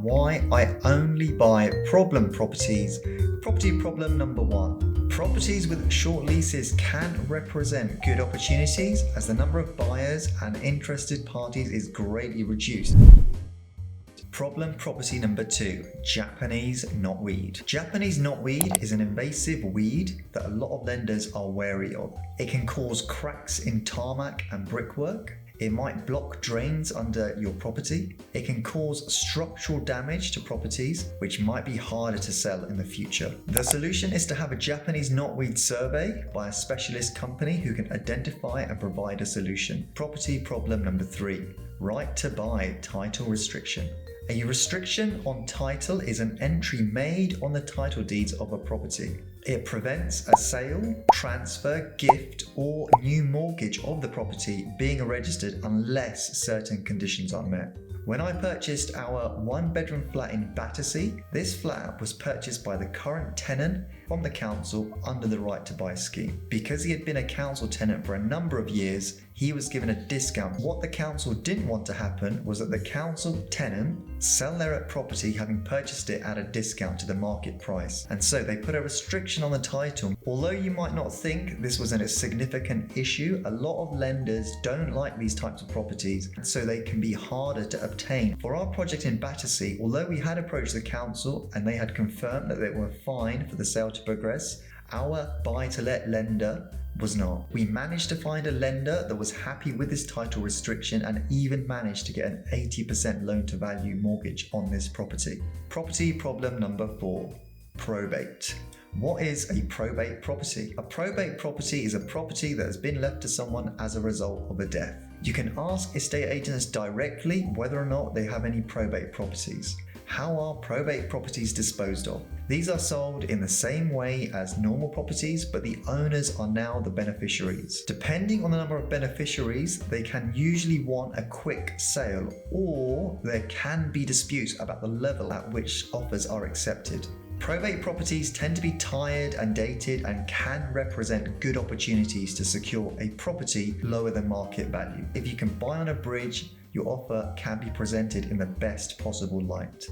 why I only buy problem properties. Property problem number 1. Properties with short leases can represent good opportunities as the number of buyers and interested parties is greatly reduced. Problem property number 2, Japanese knotweed. Japanese knotweed is an invasive weed that a lot of lenders are wary of. It can cause cracks in tarmac and brickwork. It might block drains under your property. It can cause structural damage to properties, which might be harder to sell in the future. The solution is to have a Japanese knotweed survey by a specialist company who can identify and provide a solution. Property problem number 3, right to buy title restriction. A restriction on title is an entry made on the title deeds of a property. It prevents a sale, transfer, gift, or new mortgage of the property being registered unless certain conditions are met. When I purchased our 1-bedroom flat in Battersea, this flat was purchased by the current tenant from the council under the right to buy scheme. Because he had been a council tenant for a number of years, he was given a discount. What the council didn't want to happen was that the council tenant sell their property having purchased it at a discount to the market price. And so they put a restriction on the title. Although you might not think this was a significant issue, a lot of lenders don't like these types of properties, so they can be harder to obtain. For our project in Battersea, although we had approached the council and they had confirmed that they were fine for the sale to progress, our buy-to-let lender was not. We managed to find a lender that was happy with this title restriction and even managed to get an 80% loan-to-value mortgage on this property. Property problem number 4, probate. What is a probate property? A probate property is a property that has been left to someone as a result of a death. You can ask estate agents directly whether or not they have any probate properties. How are probate properties disposed of? These are sold in the same way as normal properties, but the owners are now the beneficiaries. Depending on the number of beneficiaries, they can usually want a quick sale, or there can be disputes about the level at which offers are accepted. Probate properties tend to be tired and dated and can represent good opportunities to secure a property lower than market value. If you can buy on a bridge, your offer can be presented in the best possible light.